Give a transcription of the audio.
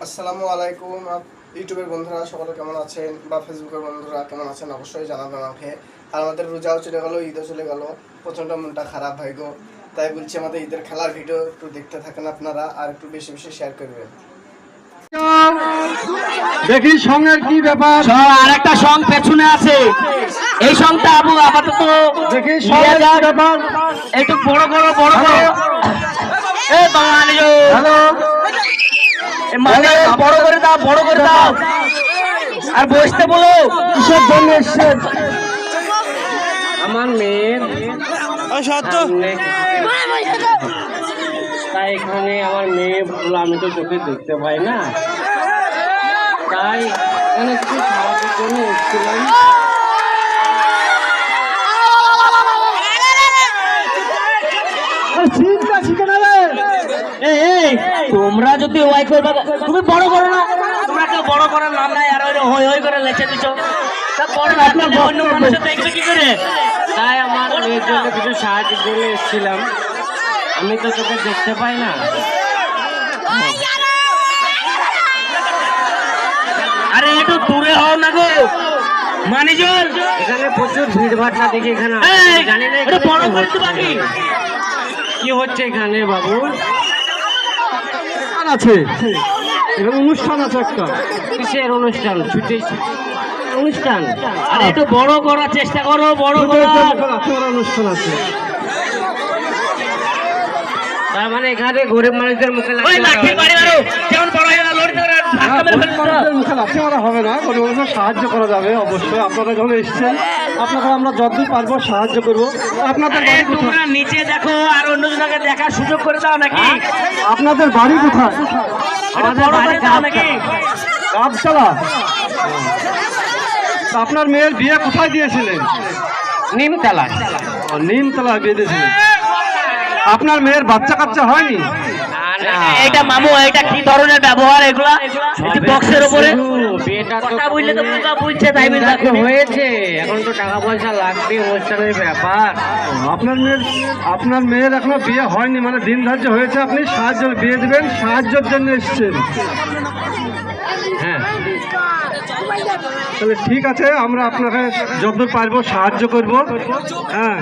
আসসালামু আলাইকুম ইউটিউবের বন্ধুরা সকলে কেমন আছেন বা ফেসবুকের বন্ধুরা কেমন আছেন অবশ্যই জানাবেন আমাকে। আর আমাদের রোজাও চলে গেল, ঈদও চলে গেল, প্রচণ্ড মনটা খারাপ ভাই গো। তাই বলছি আমাদের ঈদের খেলার ভিডিও একটু দেখতে থাকেন আপনারা, আর একটু বেশি বেশি শেয়ার করবেন। দেখি সঙ্গের কি ব্যাপার, আর একটা সং পেছনে আছে, এই সংটা আবু আপাতত দেখি সঙ্গের কি ব্যাপার। একটু বড় করো বড় করো। এ বাঙালি হ্যালো, মানে বড় করে দাও বড় করে দাও, আর বসতে বলো। কিসের জন্য এসছেন? আমার মেয়ের তাই এখানে আমার মেয়ে বললো আমি তো চোখে দেখতে পাই না, তাই এখানে একটু সাহায্যের জন্য এসেছিলাম। তোমরা যদি ওয়াই করবে, তুমি বড় করো না, তোমরা কেউ বড় করার নাম নাই, আর হই হই করে লেচে দিচ্ছ, তা বড় অন্য মানুষের দেখবে কি করে? তাই আমার মেয়ের জন্য কিছু সাহায্যের জন্য এসেছিলাম, আমি তো তোকে দেখতে পাই না। আরে একটু দূরে হও না গো মানিজল, এখানে প্রচুর ভিড় ভাড় না দেখি, এখানে জানি না এটা বড় করে তো বাকি কি হচ্ছে এখানে বাবু? আছে এখানে অনুষ্ঠান আছে একটা। কিসের অনুষ্ঠান? ছুটি অনুষ্ঠান? আরে একটু বড় করার চেষ্টা করো, বড় করো। আপনার অনুষ্ঠান আছে, তার মানে এখানে গরিব মানুষদের মুখে লাঠি মারি মারো, যেমন বড় হয়ে লড়তে মুখে লাঠি মারা হবে না, গরিব মানুষের সাহায্য করা যাবে অবশ্যই। আপনারা যখন এসছেন আপনাদের আমরা যতদূর পারবো সাহায্য করবো। আপনাদের বাড়ি কোথায়? তোমরা নিচে দেখো আর অন্যজনকে দেখার সুযোগ করে দাও নাকি? আপনাদের বাড়ি কোথায়? আমাদের বাড়ি নাকি গাবতলা। আপনার মেয়ের বিয়ে কোথায় দিয়েছিলেন? নিমতলা। নিমতলা বিয়ে দিয়েছিলেন। আপনার মেয়ের বাচ্চা কাচ্চা হয়নি? এটা মামু, এটা কি ধরনের ব্যবহার এগুলা? একটু বক্সের উপরে কথা বললে তো বুঝা বুঝছে, তাই হয়েছে। এখন তো টাকা পয়সা লাগবে, অনুষ্ঠানের ব্যাপার। আপনার মেয়ের এখনো বিয়ে হয়নি, মানে দিন ধার্য হয়েছে, আপনি সাহায্য বিয়ে দিবেন, সাহায্যের জন্য এসছেন। হ্যাঁ তাহলে ঠিক আছে, আমরা আপনাকে যতদূর পারবো সাহায্য করব। হ্যাঁ।